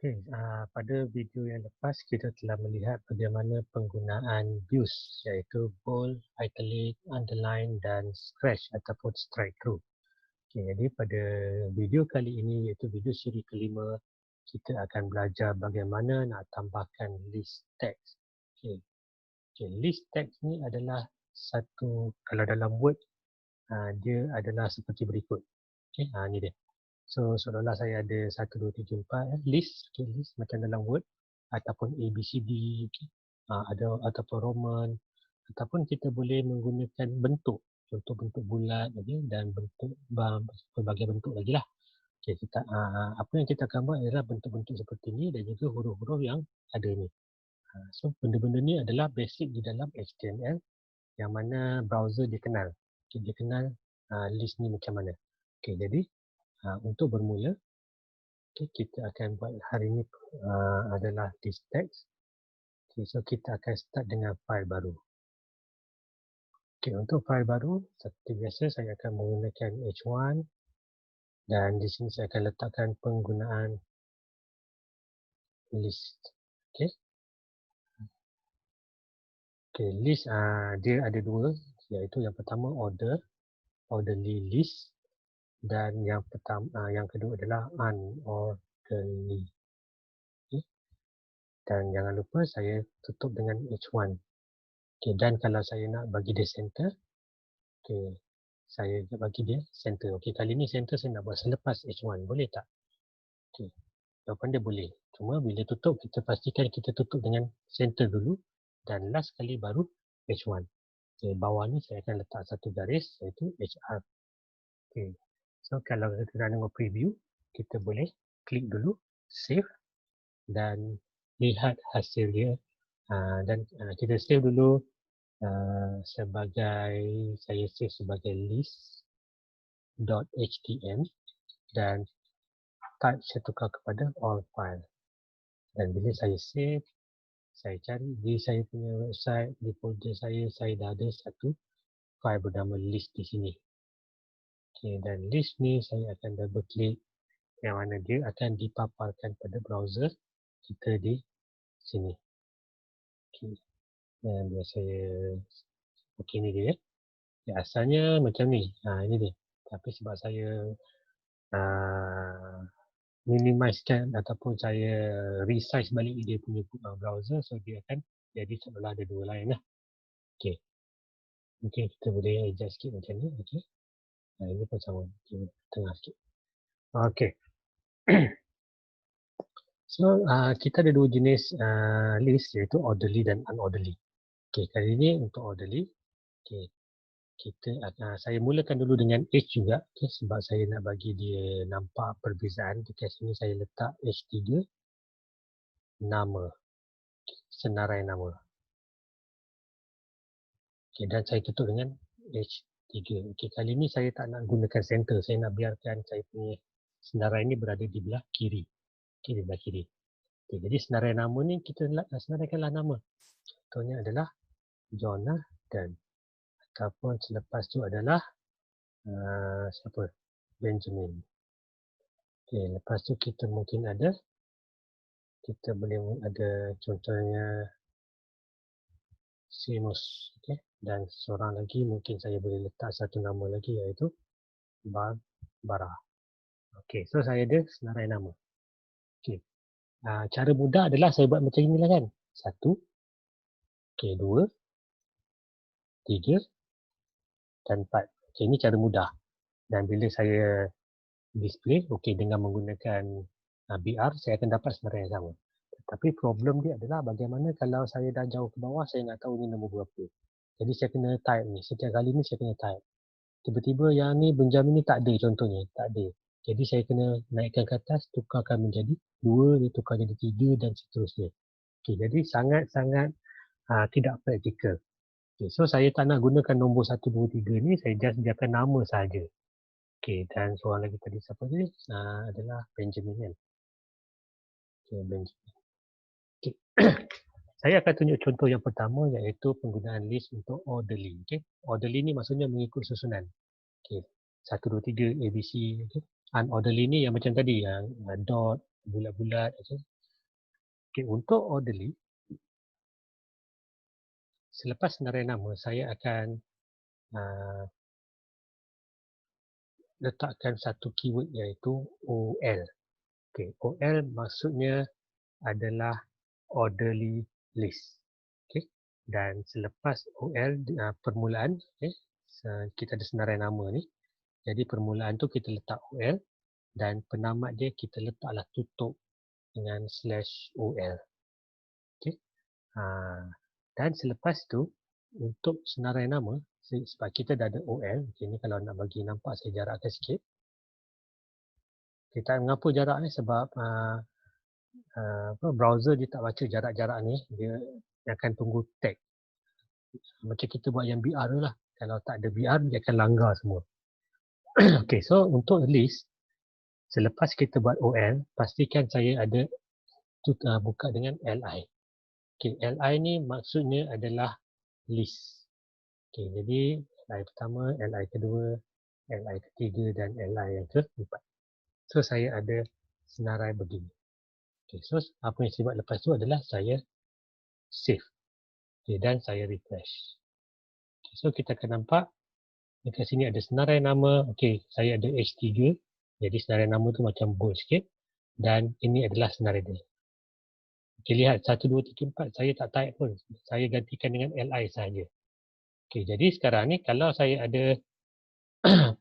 Okey, pada video yang lepas kita telah melihat bagaimana penggunaan views iaitu bold, italic, underline dan scratch ataupun strike through. Okey, jadi pada video kali ini iaitu video siri kelima, kita akan belajar bagaimana nak tambahkan list text. Okey, list text ni adalah satu, kalau dalam Word, dia adalah seperti berikut. Okey, ni dia. So, seolah-olah saya ada 1, 2, 3, 4 list, list macam dalam Word ataupun ABCD, ada ataupun Roman, ataupun kita boleh menggunakan bentuk, contoh bentuk bulat dan bentuk pelbagai bentuk lagi lah. Okay, kita, apa yang kita akan buat adalah bentuk-bentuk seperti ni dan juga huruf-huruf yang ada ni. So, benda-benda ni adalah basic di dalam HTML yang mana browser dia kenal. Okay, dia kenal list ni macam mana. Okay, jadi untuk bermula, kita akan buat hari ini adalah list text. So kita akan start dengan file baru. Untuk file baru, seperti biasa saya akan menggunakan H1 dan di sini saya akan letakkan penggunaan list. List dia ada dua, iaitu yang pertama orderly list dan yang kedua adalah unorderly. Dan jangan lupa saya tutup dengan H1. Dan kalau saya nak bagi dia center, saya bagi dia center. Kali ni center saya nak buat selepas H1. Boleh tak? Jawapan dia boleh. Cuma bila tutup, kita pastikan kita tutup dengan center dulu dan last kali baru H1. Bawah ni saya akan letak satu garis iaitu HR. So kalau kita nak tengok preview, kita boleh klik dulu, save dan lihat hasil dia. Dan kita save dulu sebagai, saya save sebagai list.htm dan type saya tukar kepada all file. Dan bila saya save, saya cari di saya punya website, di folder saya dah ada satu file bernama list di sini. Dan list ni saya akan double klik yang mana dia akan dipaparkan pada browser kita di sini. Dan biar saya, ni dia. Asalnya macam ni. Ini dia. Tapi sebab saya minimizekan ataupun saya resize balik dia punya browser, so dia akan jadi seolah ada dua line lah. Mungkin kita boleh adjust sikit macam ni. Ini pun sama. Tengah sikit. So, kita ada dua jenis list iaitu orderly dan unorderly. Kali ini untuk orderly. Saya mulakan dulu dengan H juga, sebab saya nak bagi dia nampak perbezaan. Dekat sini saya letak H3, nama, senarai nama. Dan saya tutup dengan H3. Kali ini saya tak nak gunakan center, saya nak biarkan saya punya senarai ini berada di belah kiri. Di belah kiri. Jadi senarai nama ni kita senaraikanlah nama. Contohnya adalah Jonathan. Ataupun selepas tu adalah siapa? Benjamin. Lepas tu kita mungkin ada, kita boleh ada contohnya Seamus. Dan seorang lagi mungkin saya boleh letak satu nama lagi iaitu Barbara. So saya ada senarai nama. Cara mudah adalah saya buat macam inilah kan. 1, 2, 3 dan 4. Ini cara mudah. Dan bila saya display, dengan menggunakan BR, saya akan dapat senarai yang sama. Tapi problem dia adalah bagaimana kalau saya dah jauh ke bawah, saya nak tahu ni nombor berapa. Jadi saya kena type ni. Setiap kali ni saya kena type. Tiba-tiba yang ni Benjamin ni tak ada contohnya. Tak ada. Jadi saya kena naikkan ke atas, tukarkan menjadi 2, dia tukar jadi 3 dan seterusnya. Jadi sangat-sangat tidak praktikal. So saya tak nak gunakan nombor 1, 2, 3 ni, saya just biarkan nama sahaja. Dan seorang lagi tadi siapa ni? Adalah Benjamin kan. Benjamin. Saya akan tunjuk contoh yang pertama iaitu penggunaan list untuk orderly. Orderly ni maksudnya mengikut susunan. 1, 2, 3 ABC. Unorderly ni yang macam tadi, yang dot, bulat-bulat, Okey, untuk orderly, selepas senarai nama, saya akan letakkan satu keyword iaitu OL. Okey, OL maksudnya adalah orderly list. Okey, dan selepas OL permulaan, okey, kita ada senarai nama ni. Jadi permulaan tu kita letak OL dan penamat dia kita letaklah tutup dengan /OL. Okey. Dan selepas tu untuk senarai nama, sebab kita dah ada OL, okay, ni kalau nak bagi nampak saya jarakkan sikit. Kita mengapa jarak ni sebab browser dia tak baca jarak-jarak ni, dia akan tunggu tag. Macam kita buat yang BR tu lah. Kalau tak ada BR dia akan langgar semua. Okay, so untuk list, selepas kita buat OL, pastikan saya ada buka dengan LI. Okay, LI ni maksudnya adalah list. Okay, jadi LI pertama, LI kedua, LI ketiga dan LI yang keempat. So, saya ada senarai begini. Okay, so apa yang saya buat lepas tu adalah saya save. Okay, dan saya refresh. Okay, so, kita akan nampak dekat sini ada senarai nama. Okay, saya ada H3. Jadi, senarai nama tu macam bold sikit. Dan ini adalah senarai dia. Okay, lihat 1, 2, 3, 4. Saya tak type pun. Saya gantikan dengan LI sahaja. Okay, jadi sekarang ni kalau saya ada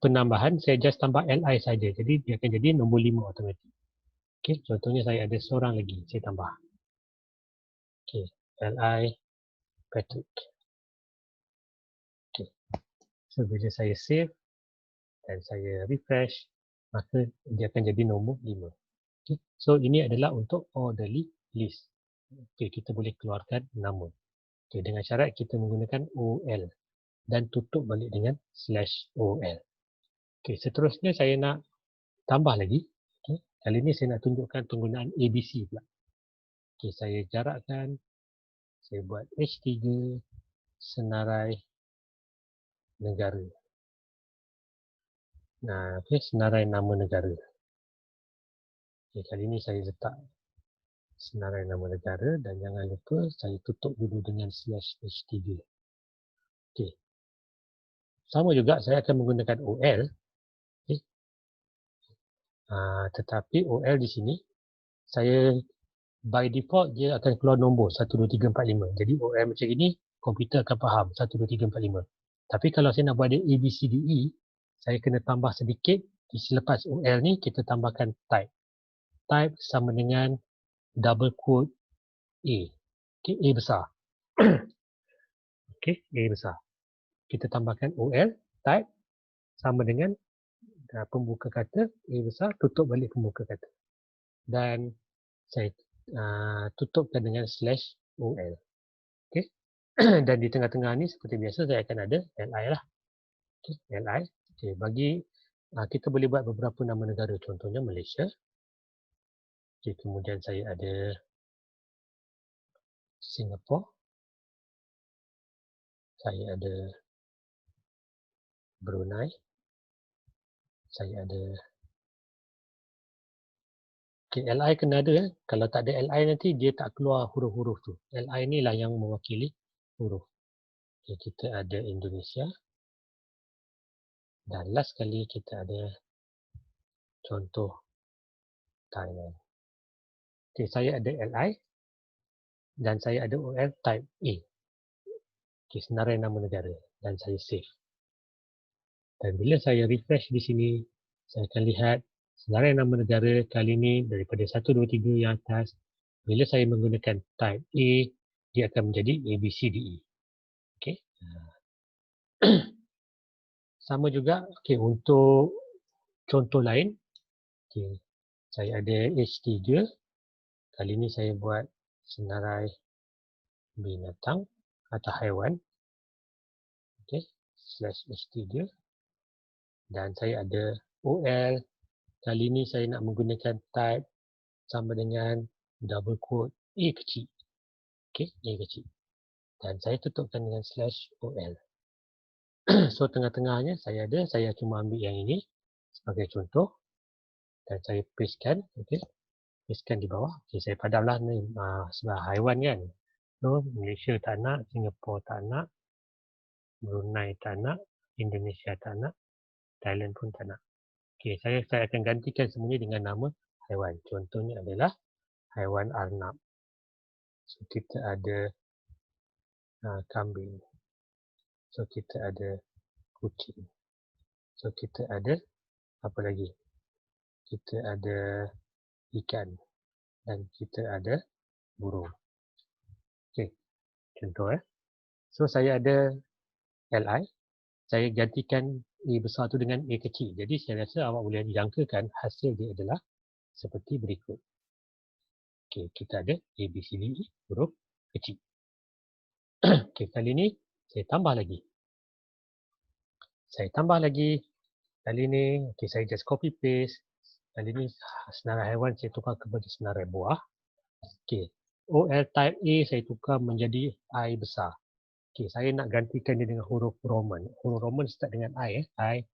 penambahan, saya just tambah LI saja. Jadi dia akan jadi nombor 5 automatik. Okay, contohnya saya ada seorang lagi, saya tambah. Okay, LI Patrick. Okay, so bila saya save dan saya refresh, maka dia akan jadi nombor 5. Okay, so ini adalah untuk orderly list. Okay, kita boleh keluarkan nama. Okay, dengan syarat kita menggunakan OL dan tutup balik dengan /OL. Okay, seterusnya saya nak tambah lagi. Okay, kali ini saya nak tunjukkan penggunaan ABC pula. Okay, saya jarakkan. Saya buat H3 senarai negara. Nah, okay, senarai nama negara. Okay, kali ini saya letak senarai nama negara dan jangan lupa saya tutup dulu dengan /H3. Okay. Sama juga saya akan menggunakan OL. Okay. Tetapi OL di sini saya by default dia akan keluar nombor 1, 2, 3, 4, 5. Jadi OL macam ini komputer akan faham 1, 2, 3, 4, 5. Tapi kalau saya nak buat dia A, B, C, D, E, saya kena tambah sedikit. Selepas OL ni kita tambahkan type. Type sama dengan double quote A. Okay, A besar. Okay, A besar. Kita tambahkan OL, type sama dengan pembuka kata A besar, tutup balik pembuka kata. Dan saya tutupkan dengan /OL. Okay. Dan di tengah-tengah ni seperti biasa saya akan ada LI lah. Okay, LI. Okay, bagi kita boleh buat beberapa nama negara. Contohnya Malaysia. Okay, kemudian saya ada Singapore. Saya ada Brunei. Saya ada okay, LI kena ada. Kalau tak ada LI nanti dia tak keluar huruf-huruf tu. LI ni lah yang mewakili huruf. Okay, kita ada Indonesia. Dan last kali kita ada contoh Thailand. Okay, saya ada LI dan saya ada OL type A. Okay, senarai nama negara dan saya save. Dan bila saya refresh di sini, saya akan lihat senarai nama negara kali ini daripada 1, 2, 3 yang atas. Bila saya menggunakan type A, dia akan menjadi A, B, C, D, E. Okay. Sama juga okay, untuk contoh lain. Okay, saya ada H3. Kali ini saya buat senarai binatang atau haiwan. Okay, /H3. Dan saya ada OL. Kali ini saya nak menggunakan type sama dengan double quote A kecil. Okay, A kecil. Dan saya tutupkan dengan /OL. So, tengah-tengahnya saya cuma ambil yang ini sebagai contoh. Dan saya pastekan. Okay. tuliskan di bawah. Okey, saya padamlah ni sebab haiwan kan. So, Malaysia tak nak, Singapura tak nak, Brunei tak nak, Indonesia tak nak, Thailand pun tak nak. Okey, saya akan gantikan semuanya dengan nama haiwan. Contohnya adalah haiwan arnab. So, kita ada kambing. So, kita ada kucing. So, kita ada apa lagi? Kita ada ikan. Dan kita ada burung. Okey, contoh So, saya ada LI. Saya gantikan A besar tu dengan A kecil. Jadi, saya rasa awak boleh jangkakan hasil dia adalah seperti berikut. Okey, kita ada A, B, C, D, E, huruf kecil. Okey, kali ni saya tambah lagi. Kali ni, okey, saya just copy paste. Kali ni senarai haiwan saya tukar kepada senarai buah. Okey, OL type A saya tukar menjadi I besar. Okey, saya nak gantikan dia dengan huruf Roman. Huruf Roman start dengan I. I.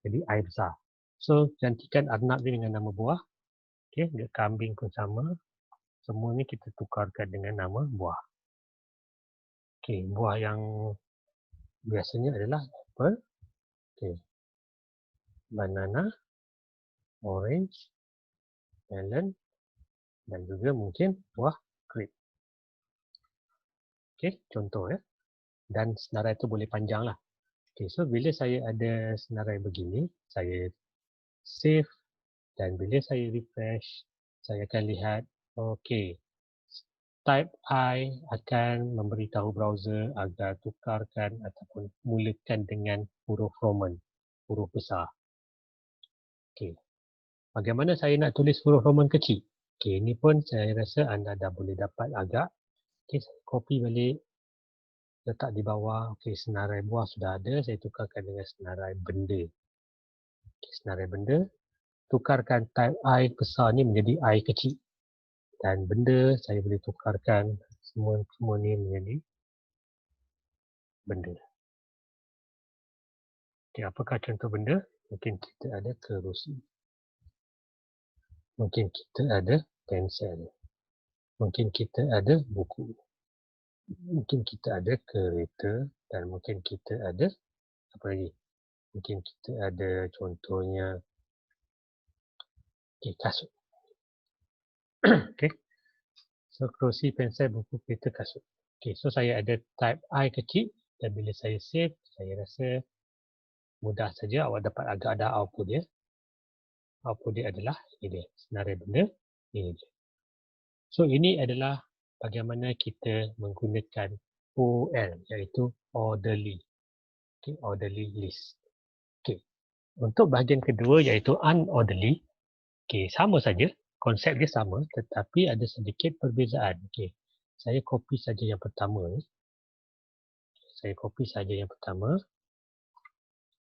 Jadi I besar. So, gantikan arnab ni dengan nama buah. Okey, dia kambing pun sama. Semua ni kita tukarkan dengan nama buah. Okey, buah yang biasanya adalah apple. Okey. Banana, orange, melon dan juga mungkin buah grape. Okey, contoh Dan senarai tu boleh panjang lah. Okey, so bila saya ada senarai begini, saya save dan bila saya refresh, saya akan lihat, okey, type I akan memberitahu browser agar tukarkan ataupun mulakan dengan huruf Roman, huruf besar. Okey, bagaimana saya nak tulis huruf Roman kecil? Okey, ini pun saya rasa anda dah boleh dapat agak. Okey, saya copy balik, letak di bawah. Okey, senarai buah sudah ada, saya tukarkan dengan senarai benda. Okey, senarai benda, tukarkan type I besar ni menjadi I kecil. Dan benda saya boleh tukarkan semua ni menjadi benda. Okey, apakah contoh benda? Mungkin kita ada kerusi. Mungkin kita ada pensel. Mungkin kita ada buku. Mungkin kita ada kereta dan mungkin kita ada apa lagi? Mungkin kita ada contohnya kasut. Okey. So, kerusi, pensel, buku, kereta, kasut. Okey, so saya ada type I kecil dan bila saya save, saya rasa mudah saja awak dapat agak ada output dia. Output dia adalah ini dia, senarai benda, ini dia. So, ini adalah bagaimana kita menggunakan OL, iaitu orderly. Okay, orderly list. Okay. Untuk bahagian kedua iaitu unorderly, okay, sama saja, konsep dia sama tetapi ada sedikit perbezaan. Okay. Saya copy saja yang pertama ni. Saya copy saja yang pertama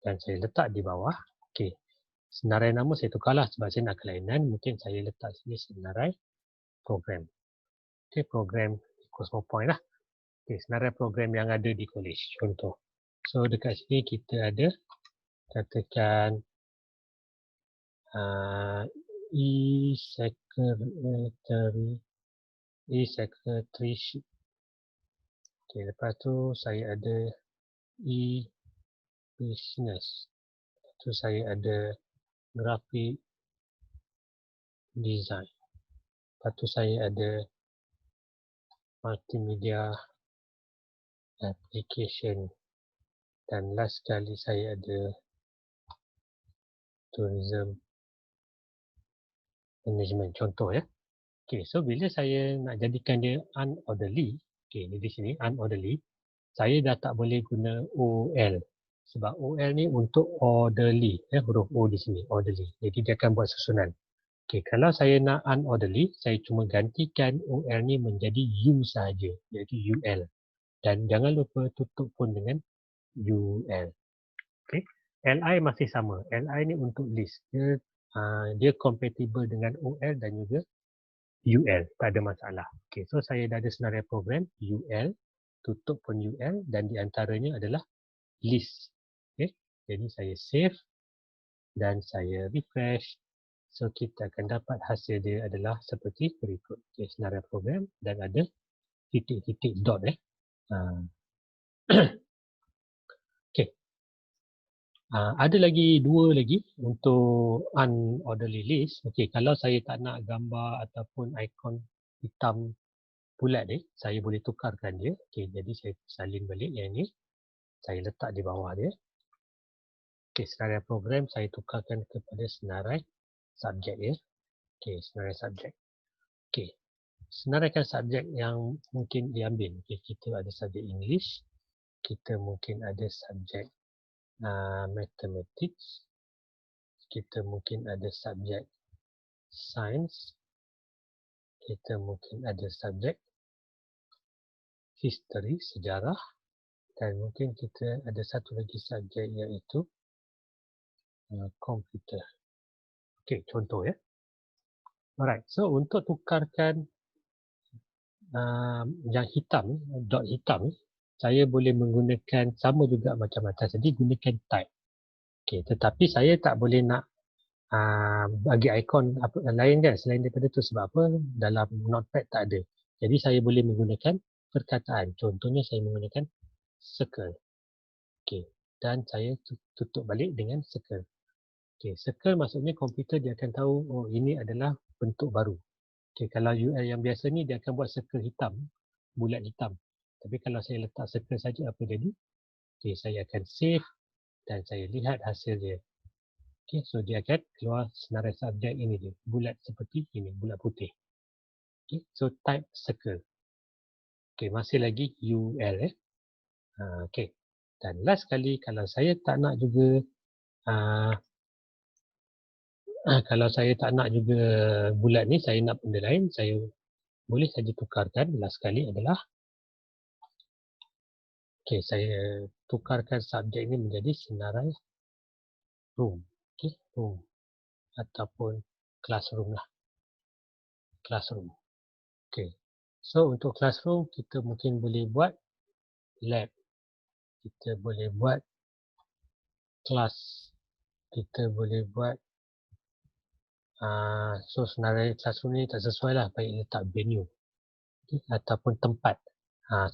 dan saya letak di bawah. Okay. Senarai nama saya tukarlah sebab saya nak kelainan. Mungkin saya letak sini senarai program. Okay, program Cosmopoint lah. Okay, senarai program yang ada di college. Contoh. So, dekat sini kita ada katakan e-secretaryship. Okay, lepas tu saya ada e-business. Lepas tu saya ada graphic design. Lepas tu saya ada multimedia application. Dan last sekali saya ada tourism management. Contoh Okay, so bila saya nak jadikan dia unorderly, okay, di sini unorderly, saya dah tak boleh guna OL. Sebab OL ni untuk orderly, huruf O di sini, orderly. Jadi dia akan buat susunan. Okay, kalau saya nak unorderly, saya cuma gantikan OL ni menjadi U sahaja, iaitu UL. Dan jangan lupa tutup pun dengan UL. Okay, LI masih sama. LI ni untuk list. Dia compatible dengan OL dan juga UL, tak ada masalah. Okay, so saya dah ada senarai program UL, tutup pun UL dan di antaranya adalah list. Okay, jadi saya save dan saya refresh. So kita akan dapat hasil dia adalah seperti berikut. Okay, senarai program dan ada titik-titik dot. Okay. Ada lagi dua lagi untuk unorderly list. Okay, kalau saya tak nak gambar ataupun ikon hitam bulat ni, saya boleh tukarkan dia. Okay, jadi saya salin balik yang ni. Saya letak di bawah dia. Okay, senarai program saya tukarkan kepada senarai subjek ya. Okay, senarai subjek. Okay, senaraikan subjek yang mungkin diambil. Okay, kita ada subjek English. Kita mungkin ada subjek Mathematics. Kita mungkin ada subjek Science. Kita mungkin ada subjek History, sejarah. Dan mungkin kita ada satu lagi subjek iaitu Komputer. Okey, contoh ya. Alright, so untuk tukarkan yang hitam, dot hitam, saya boleh menggunakan sama juga macam atas tadi, gunakan type. Okey, tetapi saya tak boleh nak bagi ikon apa lain kan selain daripada tu. Sebab apa? Dalam notepad tak ada. Jadi saya boleh menggunakan perkataan. Contohnya saya menggunakan circle. Okey, dan saya tutup balik dengan circle. Okey, circle maksudnya komputer dia akan tahu oh ini adalah bentuk baru. Okey, kalau UL yang biasa ni dia akan buat circle hitam, bulat hitam. Tapi kalau saya letak circle saja apa jadi? Okey, saya akan save dan saya lihat hasil dia. Okey, so dia akan keluar senarai subjek ini dia, bulat seperti ini, bulat putih. Okey, so type circle. Okey, masih lagi UL okey. Dan last sekali kalau saya tak nak juga kalau saya tak nak juga bulat ni, saya nak benda lain, saya boleh saja tukarkan. Last sekali adalah okey, saya tukarkan subjek ni menjadi senarai room. Okey, room ataupun classroom lah. Classroom. Okey. So untuk classroom kita mungkin boleh buat lab. Kita boleh buat kelas. Kita boleh buat so senarai classroom ni tak sesuai lah, baik letak venue. Okay, ataupun tempat.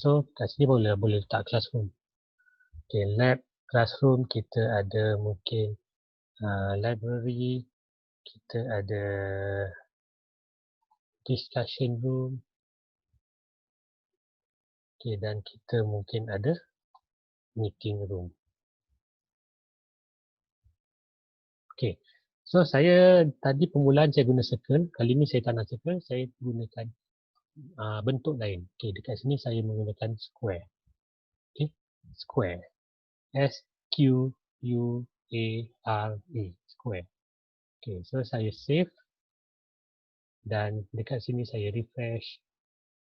So kat sini boleh letak classroom. Okay, lab, classroom, kita ada mungkin library, kita ada discussion room. Okay, dan kita mungkin ada meeting room. Okay, so saya tadi permulaan saya guna circle. Kali ni saya tak nak circle, saya gunakan bentuk lain. Okay, dekat sini saya menggunakan square. Okay, square. S-Q-U-A-R-E. Square. Okay, so saya save. Dan dekat sini saya refresh.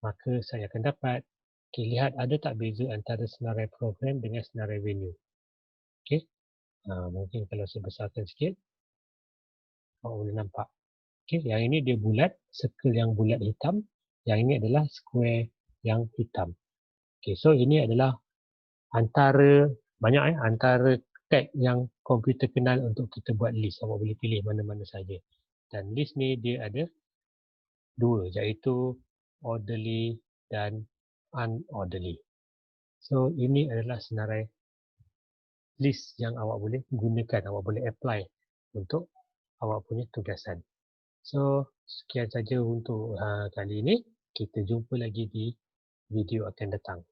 Maka saya akan dapat. Okay, lihat ada tak beza antara senarai program dengan senarai venue. Okay. Mungkin kalau saya besarkan sikit. Awak boleh nampak. Okay, yang ini dia bulat. Circle yang bulat hitam. Yang ini adalah square yang hitam. Okay, so ini adalah antara antara tag yang komputer kenal untuk kita buat list. Awak boleh pilih mana-mana saja. Dan list ni dia ada dua, iaitu orderly dan unorderly. So ini adalah senarai list yang awak boleh gunakan, awak boleh apply untuk awak punya tugasan. So sekian saja untuk kali ini. Kita jumpa lagi di video akan datang.